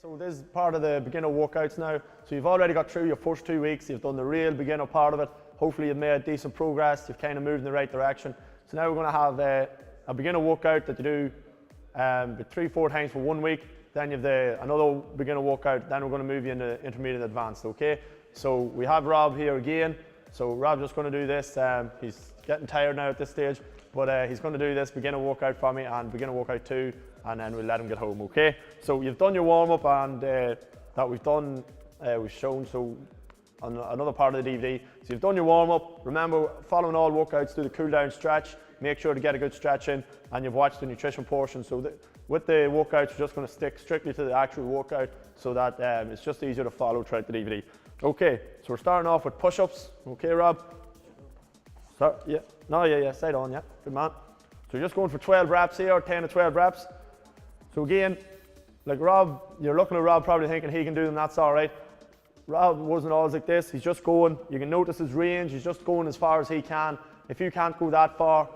So this is part of the beginner workouts now. So you've already got through your first 2 weeks, you've done the real beginner part of it. Hopefully you've made decent progress, you've kind of moved in the right direction. So now we're going to have a beginner workout that you do 3-4 times for 1 week. Then you've another beginner workout, then we're going to move you into intermediate advanced, okay? So we have Rob here again. So Rob's just going to do this. He's getting tired now at this stage, but he's going to do this beginner workout for me and beginner workout 2, and then we'll let him get home, okay? So you've done your warm-up, and that we've done, we've shown so on another part of the DVD. So you've done your warm-up. Remember, following all workouts, do the cool-down stretch. Make sure to get a good stretch in, and you've watched the nutrition portion. So with the workouts, you're just going to stick strictly to the actual workout so that it's just easier to follow throughout the DVD. Okay, so we're starting off with push-ups. Okay, Rob? Start, yeah. No, yeah, side on, yeah. Good man. So you're just going for 12 reps here, 10 to 12 reps. So again, like Rob, you're looking at Rob probably thinking he can do them, that's all right. Rob wasn't always like this. He's just going, you can notice his range, he's just going as far as he can. If you can't go that far,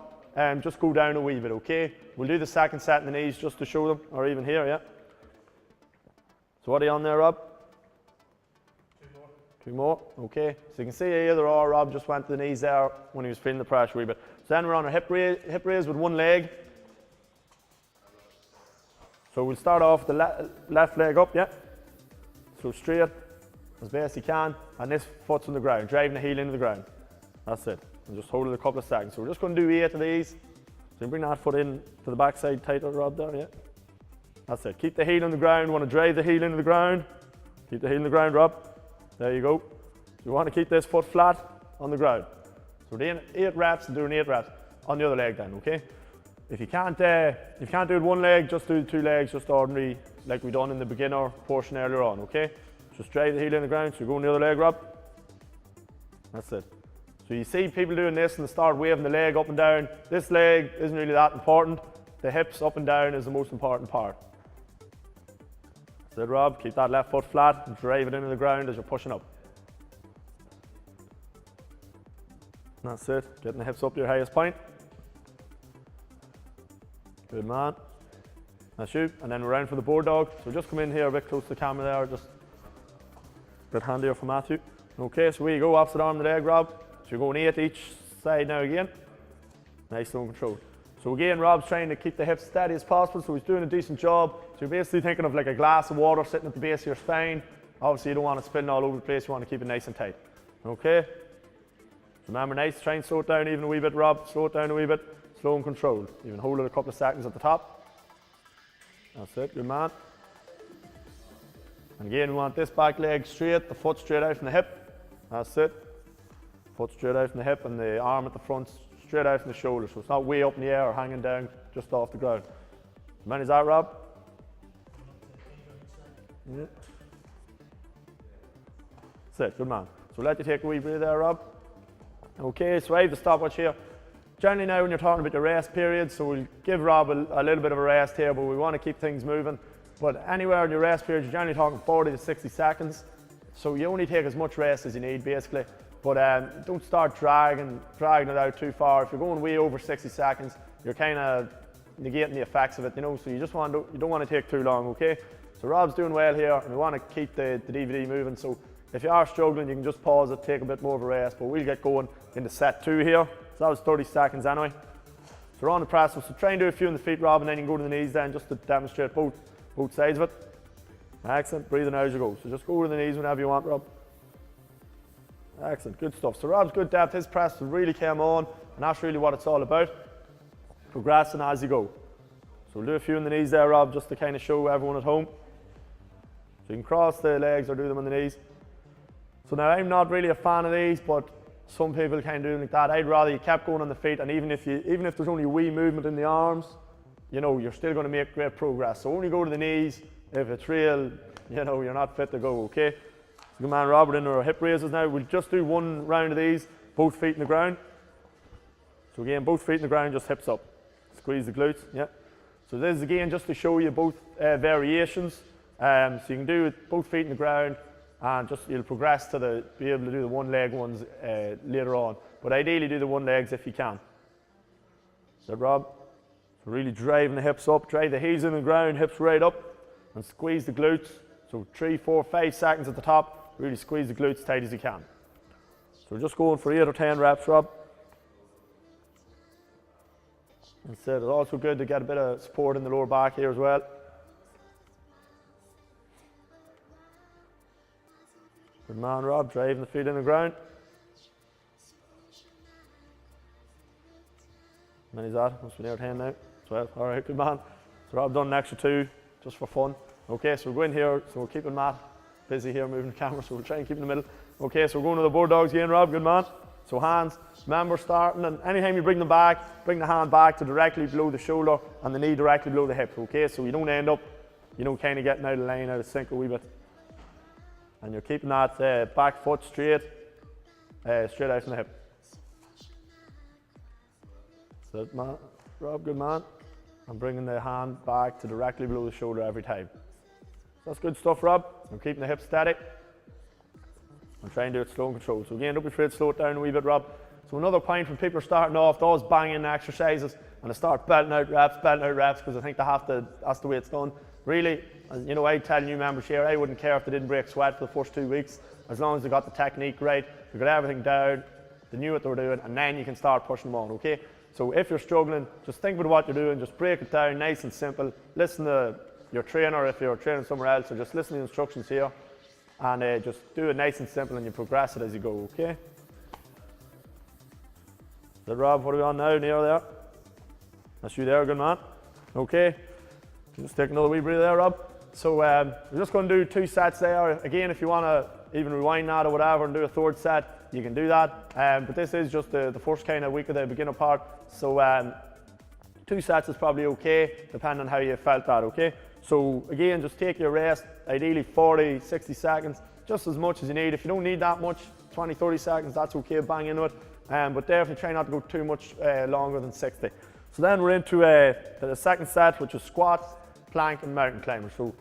just go down a wee bit, okay? We'll do the second set in the knees just to show them, or even here, yeah. So what are you on there, Rob? 2 more, okay. So you can see either or, Rob just went to the knees there when he was feeling the pressure a wee bit. So then we're on our hip raise with one leg. So we'll start off the left leg up, yeah. So straight as best you can, and this foot's on the ground, driving the heel into the ground. That's it. And just hold it a couple of seconds. So we're just going to do 8 of these. So you bring that foot in to the backside tighter, Rob, there, yeah. That's it. Keep the heel on the ground. Want to drive the heel into the ground. Keep the heel on the ground, Rob. There you go. So you want to keep this foot flat on the ground. So we're doing 8 reps and doing 8 reps on the other leg then, okay? If you can't do it with one leg, just do 2 legs, just ordinary, like we done in the beginner portion earlier on, okay? Just drive the heel in the ground. So you go on the other leg, Rob. That's it. So you see people doing this and they start waving the leg up and down. This leg isn't really that important. The hips up and down is the most important part. That's it, Rob. Keep that left foot flat and drive it into the ground as you're pushing up. That's it. Getting the hips up to your highest point. Good man. That's you. And then we're round for the board dog. So just come in here a bit close to the camera there. Just a bit handier for Matthew. Okay, so here you go. Opposite arm of the leg, Rob. So you're going 8 each side now again. Nice, slow and controlled. So again, Rob's trying to keep the hips steady as possible, so he's doing a decent job. So you're basically thinking of like a glass of water sitting at the base of your spine. Obviously you don't want it spinning all over the place, you want to keep it nice and tight. Okay? So remember, nice, try and slow it down even a wee bit, Rob. Slow it down a wee bit, slow and controlled. You can hold it a couple of seconds at the top. That's it, good man. And again, we want this back leg straight, the foot straight out from the hip. That's it. Foot straight out from the hip and the arm at the front straight out from the shoulder. So it's not way up in the air or hanging down just off the ground. How many is that, Rob? Yeah. That's it, good man. So let you take a wee breather there, Rob. Okay, so I have the stopwatch here. Generally now when you're talking about the rest period, so we'll give Rob a little bit of a rest here, but we want to keep things moving. But anywhere in your rest period, you're generally talking 40 to 60 seconds. So you only take as much rest as you need, basically. But don't start dragging it out too far. If you're going way over 60 seconds, you're kind of negating the effects of it, you know. So you don't want to take too long, okay? So Rob's doing well here, and we want to keep the DVD moving. So if you are struggling, you can just pause it, take a bit more of a rest. But we'll get going into set 2 here. So that was 30 seconds anyway. So we're on the press. So try and do a few on the feet, Rob, and then you can go to the knees then, just to demonstrate both sides of it. Excellent. Breathing out as you go. So just go to the knees whenever you want, Rob. Excellent, good stuff. So Rob's good depth, his press really came on, and that's really what it's all about. Progressing as you go. So we'll do a few on the knees there, Rob, just to kind of show everyone at home. So you can cross the legs or do them on the knees. So now I'm not really a fan of these, but some people kind of do them like that. I'd rather you kept going on the feet, and even if there's only a wee movement in the arms, you know, you're still going to make great progress. So only go to the knees if it's real, you know, you're not fit to go, okay? Good man, Robert, into our hip raises now. We'll just do 1 round of these, both feet in the ground. So again, both feet in the ground, just hips up. Squeeze the glutes, yeah. So this is again just to show you both variations. So you can do it both feet in the ground, and just you'll progress to be able to do the 1 leg ones later on. But ideally do the 1 legs if you can. Is that Rob? So really driving the hips up, drive the heels in the ground, hips right up, and squeeze the glutes. So 3, 4, 5 seconds at the top. Really squeeze the glutes tight as you can. So we're just going for 8 or 10 reps, Rob. Instead, it's also good to get a bit of support in the lower back here as well. Good man, Rob, driving the feet in the ground. How many is that? Must be near 10 now. 12, all right, good man. So Rob done an extra 2, just for fun. Okay, so we're going here, so we're keeping Matt busy here moving the camera, so we'll try and keep in the middle. Okay, so we're going to the bulldogs again, Rob, good man. So hands, remember starting, and anytime you bring them back, bring the hand back to directly below the shoulder and the knee directly below the hip, okay? So you don't end up, kind of getting out of line, out of sync a wee bit. And you're keeping that back foot straight out from the hip. So man, Rob, good man. I'm bringing the hand back to directly below the shoulder every time. So that's good stuff, Rob. I'm keeping the hips static. I'm trying to do it slow and controlled. So again, don't be afraid to slow it down a wee bit, Rob. So another point when people are starting off, those banging exercises, and they start belting out reps, because I think they have to, that's the way it's done. Really, I tell new members here, I wouldn't care if they didn't break sweat for the first 2 weeks, as long as they got the technique right, they got everything down, they knew what they were doing, and then you can start pushing them on, okay? So if you're struggling, just think about what you're doing, just break it down nice and simple. Listen to your trainer if you're training somewhere else, or just listen to the instructions here, and just do it nice and simple, and you progress it as you go, okay? Is that Rob, what are we on now, near there? That's you there, good man. Okay, just take another wee breather there, Rob. So we're just going to do 2 sets there. Again, if you want to even rewind that or whatever and do a third set, you can do that. But this is just the first kind of week of the beginner part. So 2 sets is probably okay, depending on how you felt that, okay? So again, just take your rest, ideally 40, 60 seconds, just as much as you need. If you don't need that much, 20, 30 seconds, that's okay, bang into it. But definitely try not to go too much longer than 60. So then we're into the second set, which is squats, plank and mountain climber. So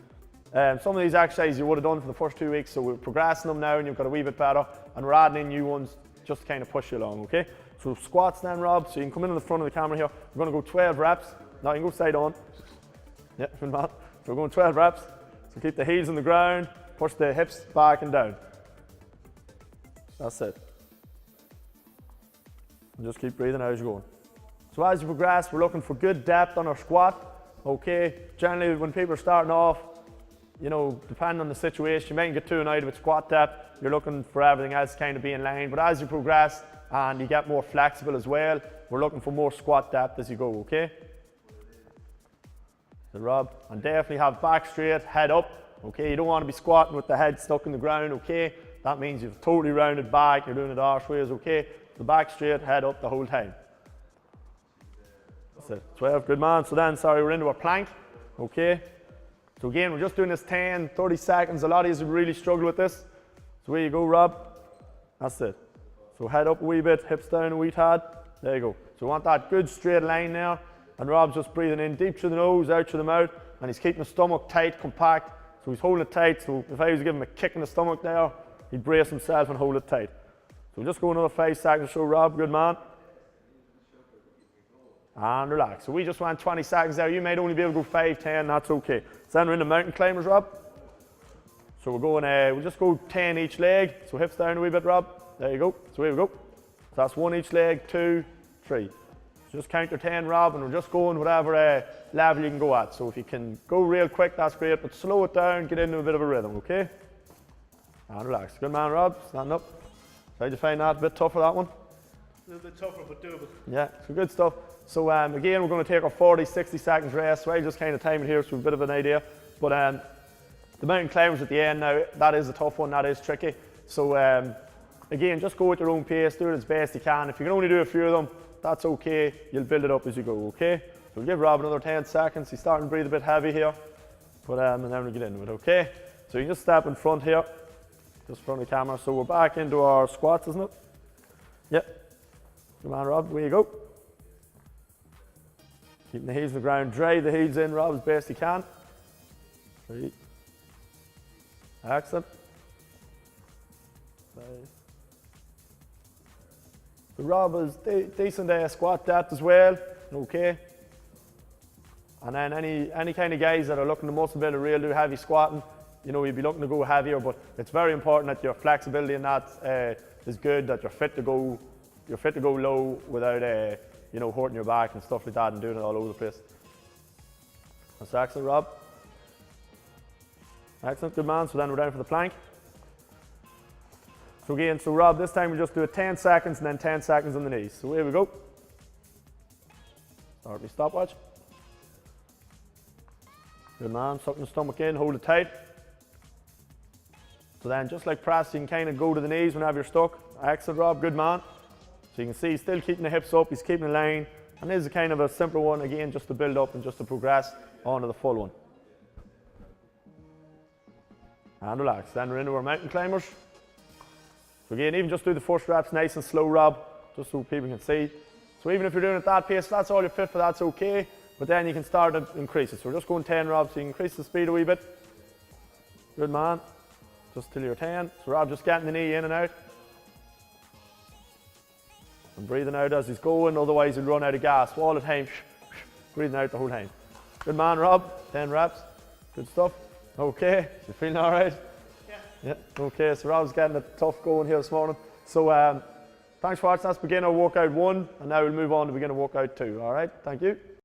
some of these exercises you would have done for the first 2 weeks, so we're progressing them now and you've got a wee bit better, and we're adding in new ones just to kind of push you along, okay? So squats then, Rob, so you can come in on the front of the camera here. We're going to go 12 reps. Now you can go side on. Yeah, good man. So we're going 12 reps. So keep the heels on the ground, push the hips back and down. That's it. And just keep breathing out as you're going. So as you progress, we're looking for good depth on our squat, okay? Generally, when people are starting off, depending on the situation, you might get too annoyed with squat depth. You're looking for everything else kind of be in line. But as you progress and you get more flexible as well, we're looking for more squat depth as you go, okay? So Rob, and definitely have back straight, head up, okay? You don't want to be squatting with the head stuck in the ground, okay? That means you've totally rounded back, you're doing it arseways, okay? The back straight, head up the whole time. That's it, 12, good man. So then, we're into our plank, okay? So again, we're just doing this 10, 30 seconds. A lot of you really struggle with this. So where you go, Rob. That's it. So head up a wee bit, hips down a wee tad. There you go. So we want that good straight line now. And Rob's just breathing in deep through the nose, out through the mouth. And he's keeping the stomach tight, compact. So he's holding it tight. So if I was to give him a kick in the stomach there, he'd brace himself and hold it tight. So we'll just go another 5 seconds or so, Rob. Good man. And relax. So we just went 20 seconds there. You might only be able to go 5, 10, that's okay. So then we're in the mountain climbers, Rob. So we're going, we'll just go 10 each leg. So hips down a wee bit, Rob. There you go. So here we go. So that's 1 each leg, 2, 3. So just count your 10, Rob, and we're just going whatever level you can go at. So if you can go real quick, that's great, but slow it down, get into a bit of a rhythm, okay? And relax. Good man, Rob. Stand up. How'd you find that? A bit tougher, that one? A little bit tougher, but doable. Yeah, so good stuff. So again, we're going to take our 40, 60 seconds rest. So I'll just kind of time it here so we've a bit of an idea. But the mountain climbers at the end now, that is a tough one, that is tricky. So again, just go at your own pace, do it as best you can. If you can only do a few of them, that's okay. You'll build it up as you go, okay? So we'll give Rob another 10 seconds. He's starting to breathe a bit heavy here. But and then we'll get into it, okay? So you just step in front here, just in front of the camera. So we're back into our squats, isn't it? Yep. Come on, Rob, where you go. Keeping the heels on the ground, drive the heels in, Rob, as best you can. 3. Excellent. 5. So Rob is decent squat depth as well, okay. And then any kind of guys that are looking to muscle build a real do heavy squatting, you know, you'd be looking to go heavier, but it's very important that your flexibility in that is good, that you're fit to go low without, you know, hurting your back and stuff like that and doing it all over the place. That's excellent, Rob. Excellent, good man. So then we're down for the plank. So again, so Rob, this time we just do it 10 seconds and then 10 seconds on the knees. So here we go. Start my stopwatch. Good man, suck the stomach in, hold it tight. So then just like press, you can kind of go to the knees whenever you're stuck. Excellent, Rob, good man. So you can see he's still keeping the hips up, he's keeping the line. And this is kind of a simple one, again, just to build up and just to progress onto the full one. And relax. Then we're into our mountain climbers. So again, even just do the first reps nice and slow, Rob, just so people can see. So even if you're doing it at that pace, that's all you're fit for, that's okay. But then you can start to increase it. So we're just going 10, Rob, so you can increase the speed a wee bit. Good man. Just till you're 10. So Rob, just getting the knee in and out. And breathing out as he's going, otherwise he'll run out of gas all the time. Breathing out the whole time. Good man, Rob. 10 reps. Good stuff. Okay, so you feeling all right? Yeah. Okay, so Rob's getting it tough going here this morning. So thanks for watching. That's beginner workout 1, and now we'll move on to beginner workout 2. All right, thank you.